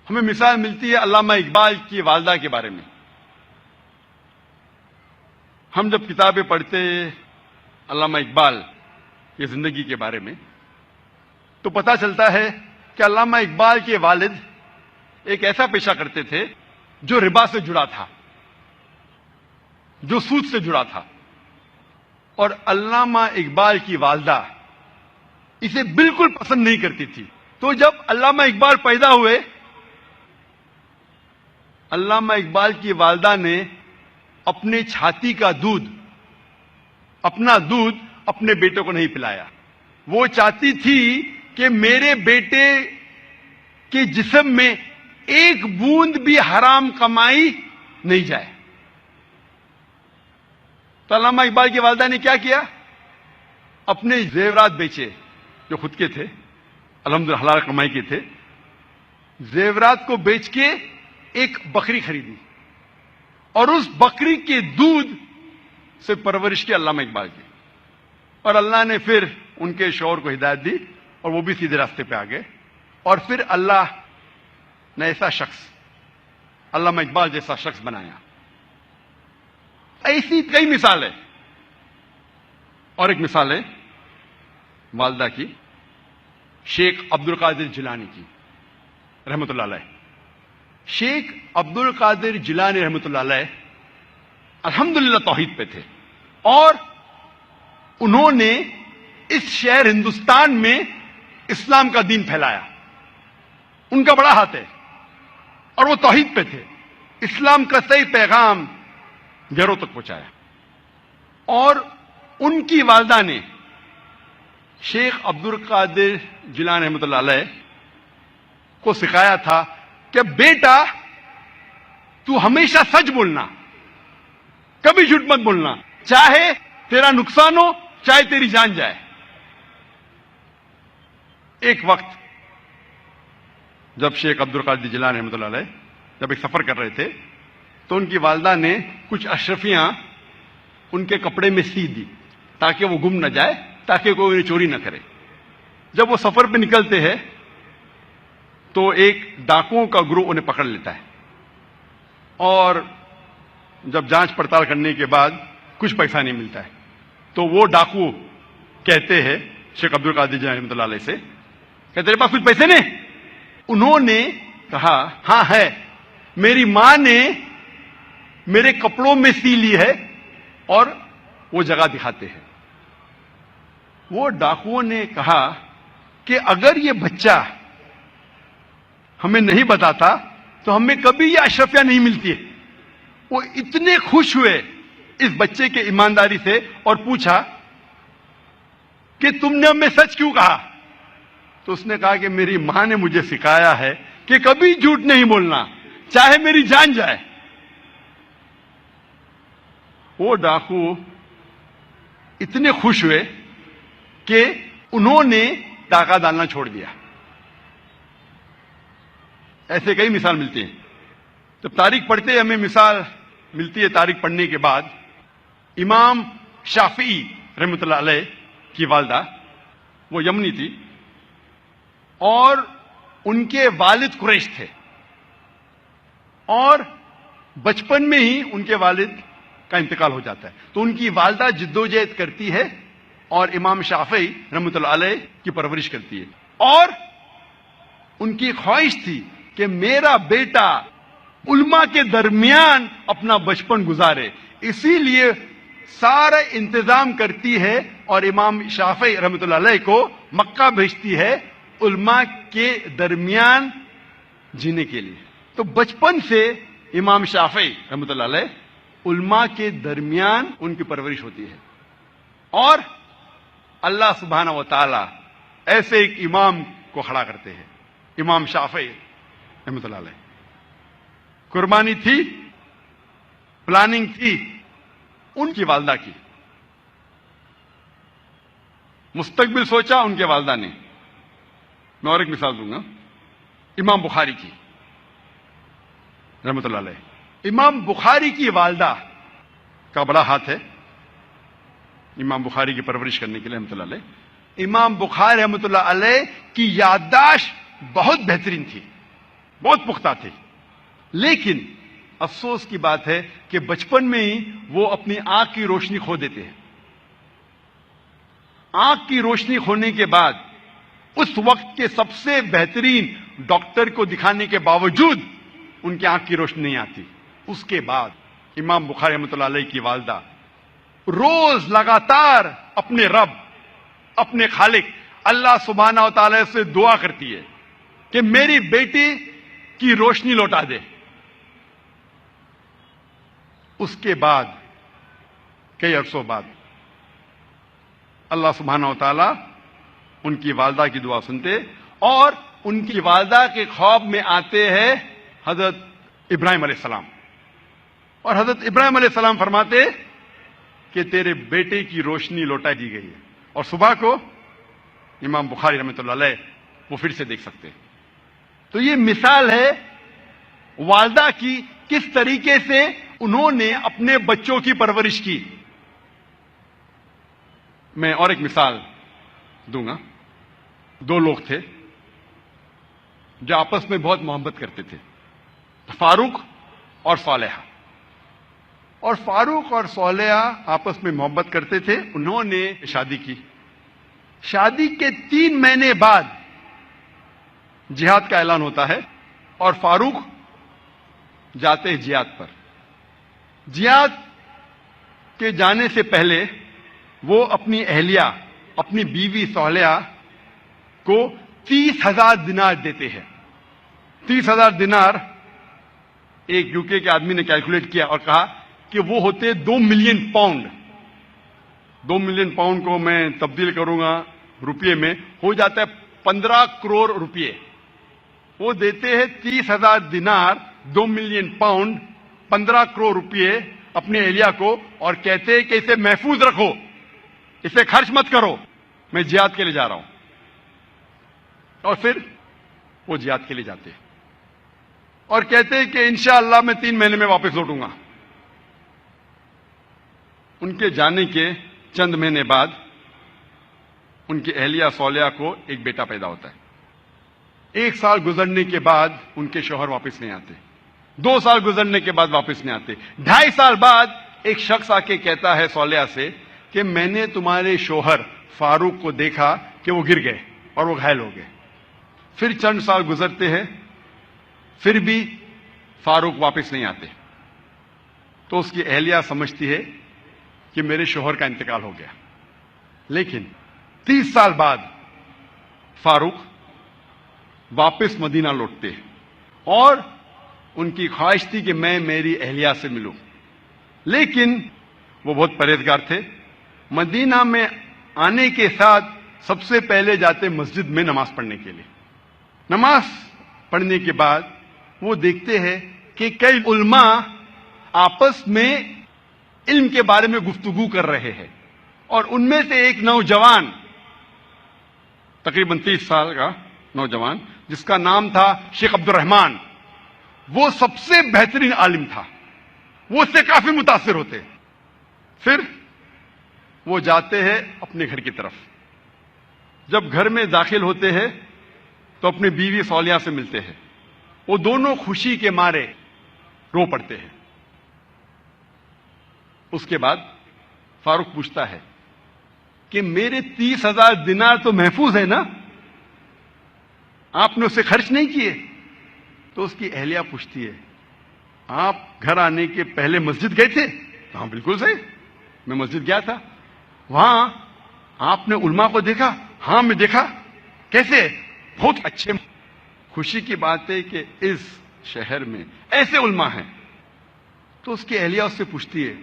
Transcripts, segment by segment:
ہمیں مثال ملتی ہے علامہ اقبال کی والدہ کے بارے میں. ہم جب کتابیں پڑھتے علامہ اقبال کی زندگی کے بارے میں تو پتہ چلتا ہے کہ علامہ اقبال کے والد ایک ایسا پیشہ کرتے تھے جو ربا سے جڑا تھا، جو سود سے جڑا تھا، اور علامہ اقبال کی والدہ اسے بالکل پسند نہیں کرتی تھی. تو جب علامہ اقبال پیدا ہوئے، علامہ اقبال کی والدہ نے اپنے چھاتی کا دودھ، اپنا دودھ اپنے بیٹے کو نہیں پلایا. وہ چاہتی تھی کہ میرے بیٹے کے جسم میں ایک بوند بھی حرام کمائی نہیں جائے. تو علامہ اقبال کی والدہ نے کیا کیا؟ اپنے زیورات بیچے جو خود کے تھے، الحمدللہ حلال کمائی کے تھے. زیورات کو بیچ کے ایک بکری خریدی اور اس بکری کے دودھ سے پرورش کی علامہ اقبال کی. اور اللہ نے پھر ان کے شوہر کو ہدایت دی اور وہ بھی سیدھے راستے پہ آ گئے. اور پھر اللہ نے ایسا شخص، علامہ اقبال جیسا شخص بنایا. ایسی کئی مثال ہے. اور ایک مثال ہے والدہ کی، شیخ عبد القادر جیلانی کی رحمۃ اللہ علیہ. شیخ عبد القادر جیلانی رحمۃ اللہ علیہ الحمدللہ توحید پہ تھے، اور انہوں نے اس شہر ہندوستان میں اسلام کا دین پھیلایا. ان کا بڑا ہاتھ ہے اور وہ توحید پہ تھے. اسلام کا صحیح پیغام گھروں تک پہنچایا. اور ان کی والدہ نے شیخ عبد القادر جیلانی رحمۃ اللہ علیہ کو سکھایا تھا کہ بیٹا تو ہمیشہ سچ بولنا، کبھی جھوٹ مت بولنا، چاہے تیرا نقصان ہو چاہے تیری جان جائے. ایک وقت جب شیخ عبد القادر جیلانی رحمۃ اللہ علیہ جب ایک سفر کر رہے تھے تو ان کی والدہ نے کچھ اشرفیاں ان کے کپڑے میں سی دی تاکہ وہ گم نہ جائے، تاکہ کوئی انہیں چوری نہ کرے. جب وہ سفر پہ نکلتے ہیں تو ایک ڈاکوؤں کا گروہ انہیں پکڑ لیتا ہے، اور جب جانچ پڑتال کرنے کے بعد کچھ پیسہ نہیں ملتا ہے. تو وہ ڈاکو کہتے ہیں شیخ عبد القادر جیلانی رحمۃ اللہ علیہ سے کہ تیرے پاس کچھ پیسے نہیں؟ انہوں نے کہا ہاں ہے، میری ماں نے میرے کپڑوں میں سی لی ہے، اور وہ جگہ دکھاتے ہیں. وہ ڈاکوؤں نے کہا کہ اگر یہ بچہ ہمیں نہیں بتاتا تو ہمیں کبھی یہ اشرفیاں نہیں ملتی. وہ اتنے خوش ہوئے اس بچے کے ایمانداری سے اور پوچھا کہ تم نے ہمیں سچ کیوں کہا؟ تو اس نے کہا کہ میری ماں نے مجھے سکھایا ہے کہ کبھی جھوٹ نہیں بولنا، چاہے میری جان جائے. وہ ڈاکو اتنے خوش ہوئے کہ انہوں نے ڈاکہ ڈالنا چھوڑ دیا. ایسے کئی مثال ملتی ہیں. جب تاریخ پڑھتے ہمیں مثال ملتی ہے تاریخ پڑھنے کے بعد. امام شافعی رحمۃ اللہ علیہ کی والدہ وہ یمنی تھی، اور ان کے والد قریش تھے، اور بچپن میں ہی ان کے والد کا انتقال ہو جاتا ہے. تو ان کی والدہ جدوجہد کرتی ہے اور امام شافعی رحمۃ اللہ علیہ کی پرورش کرتی ہے. اور ان کی خواہش تھی کہ میرا بیٹا علماء کے درمیان اپنا بچپن گزارے، اسی لیے سارا انتظام کرتی ہے اور امام شافعی رحمۃ اللہ علیہ کو مکہ بھیجتی ہے علماء کے درمیان جینے کے لیے. تو بچپن سے امام شافعی رحمۃ اللہ علیہ علماء کے درمیان ان کی پرورش ہوتی ہے. اور اللہ سبحانہ و تعالی ایسے ایک امام کو کھڑا کرتے ہیں، امام شافعی رحمۃ اللہ علیہ. قربانی تھی، پلاننگ تھی ان کی والدہ کی، مستقبل سوچا ان کے والدہ نے. میں اور ایک مثال دوں گا امام بخاری کی رحمۃ اللہ علیہ. امام بخاری کی والدہ کا بڑا ہاتھ ہے امام بخاری کی پرورش کرنے کے لیے رحمۃ اللہ علیہ. امام بخاری رحمۃ اللہ علیہ کی یادداشت بہت بہترین تھی. بہت پختہ تھے، لیکن افسوس کی بات ہے کہ بچپن میں ہی وہ اپنی آنکھ کی روشنی کھو دیتے ہیں۔ آنکھ کی روشنی کھونے کے بعد اس وقت کے سب سے بہترین ڈاکٹر کو دکھانے کے باوجود ان کی آنکھ کی روشنی نہیں آتی۔ اس کے بعد امام بخاری رحمۃ اللہ علیہ کی والدہ روز لگاتار اپنے رب، اپنے خالق اللہ سبحانہ و تعالی سے دعا کرتی ہے کہ میری بیٹی کی روشنی لوٹا دے۔ اس کے بعد کئی عرصوں بعد اللہ سبحانہ و تعالی ان کی والدہ کی دعا سنتے اور ان کی والدہ کے خواب میں آتے ہیں حضرت ابراہیم علیہ السلام، اور حضرت ابراہیم علیہ السلام فرماتے کہ تیرے بیٹے کی روشنی لوٹا دی گئی ہے، اور صبح کو امام بخاری رحمۃ اللہ علیہ وہ پھر سے دیکھ سکتے ہیں۔ تو یہ مثال ہے والدہ کی، کس طریقے سے انہوں نے اپنے بچوں کی پرورش کی۔ میں اور ایک مثال دوں گا۔ دو لوگ تھے جو آپس میں بہت محبت کرتے تھے، فاروق اور صالحہ۔ اور فاروق اور صالحہ آپس میں محبت کرتے تھے، انہوں نے شادی کی۔ شادی کے 3 مہینے بعد جہاد کا اعلان ہوتا ہے اور فاروق جاتے ہیں جہاد پر۔ جہاد کے جانے سے پہلے وہ اپنی اہلیہ، اپنی بیوی صالحہ کو 30,000 دینار دیتے ہیں۔ 30,000 دینار ایک یوکے کے آدمی نے کیلکولیٹ کیا اور کہا کہ وہ ہوتے 2 ملین پاؤنڈ۔ 2 ملین پاؤنڈ کو میں تبدیل کروں گا روپیے میں، ہو جاتا ہے 15 کروڑ روپیے۔ وہ دیتے ہیں 30,000 دینار، 2 ملین پاؤنڈ، 15 کروڑ روپیے اپنے اہلیہ کو، اور کہتے ہیں کہ اسے محفوظ رکھو، اسے خرچ مت کرو، میں جہاد کے لیے جا رہا ہوں۔ اور پھر وہ جہاد کے لیے جاتے ہیں اور کہتے ہیں کہ انشاءاللہ میں 3 مہینے میں واپس لوٹوں گا۔ ان کے جانے کے چند مہینے بعد ان کی اہلیہ صالحہ کو ایک بیٹا پیدا ہوتا ہے۔ 1 سال گزرنے کے بعد ان کے شوہر واپس نہیں آتے، 2 سال گزرنے کے بعد واپس نہیں آتے، 2.5 سال بعد ایک شخص آ کے کہتا ہے صالحہ سے کہ میں نے تمہارے شوہر فاروق کو دیکھا کہ وہ گر گئے اور وہ گھائل ہو گئے۔ پھر چند سال گزرتے ہیں، پھر بھی فاروق واپس نہیں آتے۔ تو اس کی اہلیہ سمجھتی ہے کہ میرے شوہر کا انتقال ہو گیا۔ لیکن 30 سال بعد فاروق واپس مدینہ لوٹتے ہیں اور ان کی خواہش تھی کہ میں میری اہلیہ سے ملوں، لیکن وہ بہت پرہیزگار تھے۔ مدینہ میں آنے کے ساتھ سب سے پہلے جاتے مسجد میں نماز پڑھنے کے لیے۔ نماز پڑھنے کے بعد وہ دیکھتے ہیں کہ کئی علماء آپس میں علم کے بارے میں گفتگو کر رہے ہیں، اور ان میں سے ایک نوجوان، تقریباً 30 سال کا نوجوان جس کا نام تھا شیخ عبد الرحمان، وہ سب سے بہترین عالم تھا، وہ اس سے کافی متاثر ہوتے۔ پھر وہ جاتے ہیں اپنے گھر کی طرف۔ جب گھر میں داخل ہوتے ہیں تو اپنی بیوی صالحہ سے ملتے ہیں، وہ دونوں خوشی کے مارے رو پڑتے ہیں۔ اس کے بعد فاروق پوچھتا ہے کہ میرے 30,000 دینار تو محفوظ ہے نا، آپ نے اسے خرچ نہیں کیے؟ تو اس کی اہلیہ پوچھتی ہے آپ گھر آنے کے پہلے مسجد گئے تھے؟ ہاں بالکل صحیح، میں مسجد گیا تھا۔ وہاں آپ نے علماء کو دیکھا؟ ہاں میں دیکھا۔ کیسے؟ بہت اچھے۔ خوشی کی بات ہے کہ اس شہر میں ایسے علماء ہیں۔ تو اس کی اہلیہ اس سے پوچھتی ہے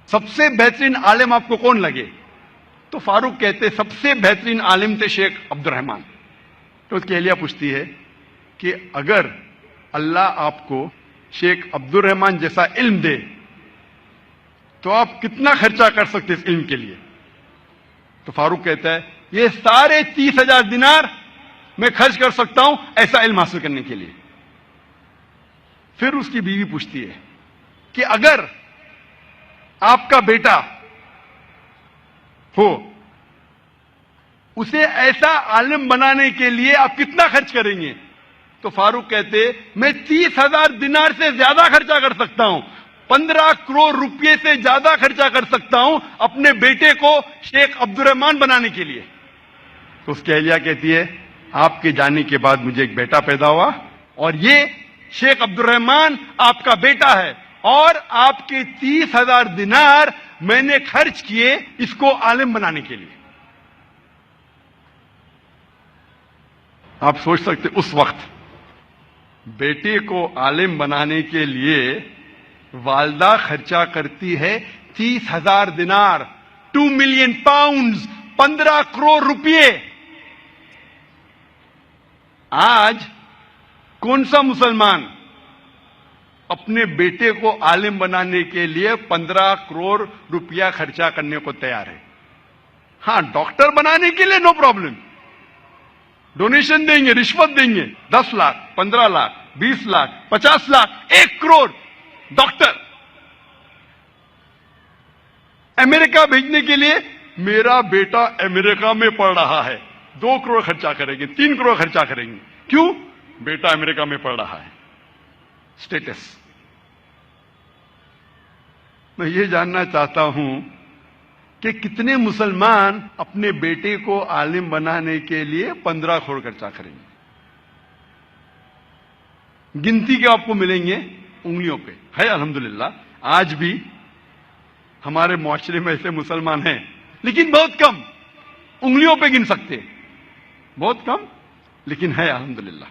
سب سے بہترین عالم آپ کو کون لگے؟ تو فاروق کہتے سب سے بہترین عالم تھے شیخ عبد الرحمان۔ تو اس کی اہلیہ پوچھتی ہے کہ اگر اللہ آپ کو شیخ عبد الرحمان جیسا علم دے تو آپ کتنا خرچہ کر سکتے اس علم کے لیے؟ تو فاروق کہتا ہے یہ سارے 30,000 دینار میں خرچ کر سکتا ہوں ایسا علم حاصل کرنے کے لیے۔ پھر اس کی بیوی پوچھتی ہے کہ اگر آپ کا بیٹا ہو، اسے ایسا عالم بنانے کے لیے آپ کتنا خرچ کریں گے؟ تو فاروق کہتے میں 30,000 دینار سے زیادہ خرچہ کر سکتا ہوں، 15 کروڑ روپے سے زیادہ خرچہ کر سکتا ہوں اپنے بیٹے کو شیخ عبد الرحمان بنانے کے لیے۔ تو اس کی اہلیہ کہتی ہے آپ کے جانے کے بعد مجھے ایک بیٹا پیدا ہوا اور یہ شیخ عبد الرحمان آپ کا بیٹا ہے، اور آپ کے 30,000 دینار میں نے خرچ کیے اس کو عالم بنانے کے لیے۔ آپ سوچ سکتے اس وقت بیٹے کو عالم بنانے کے لیے والدہ خرچہ کرتی ہے 30,000 دینار، 2 ملین پاؤنڈز، 15 کروڑ روپے۔ آج کون سا مسلمان اپنے بیٹے کو عالم بنانے کے لیے 15 کروڑ روپیہ خرچہ کرنے کو تیار ہے؟ ہاں، ڈاکٹر بنانے کے لیے نو پرابلم، ڈونیشن دیں گے، رشوت دیں گے، 10 لاکھ، 15 لاکھ، 20 لاکھ، 50 لاکھ، 1 کروڑ ڈاکٹر۔ امریکہ بھیجنے کے لیے میرا بیٹا امریکہ میں پڑھ رہا ہے، 2 کروڑ خرچہ کریں گے، 3 کروڑ خرچہ کریں گے۔ کیوں؟ بیٹا امریکہ میں پڑھ رہا ہے، سٹیٹس۔ میں یہ جاننا چاہتا ہوں کہ کتنے مسلمان اپنے بیٹے کو عالم بنانے کے لیے 15 کروڑ خرچہ کریں گے؟ گنتی کے آپ کو ملیں گے انگلیوں پہ، ہے الحمدللہ۔ آج بھی ہمارے معاشرے میں ایسے مسلمان ہیں، لیکن بہت کم، انگلیوں پہ گن سکتے، بہت کم، لیکن ہے الحمدللہ۔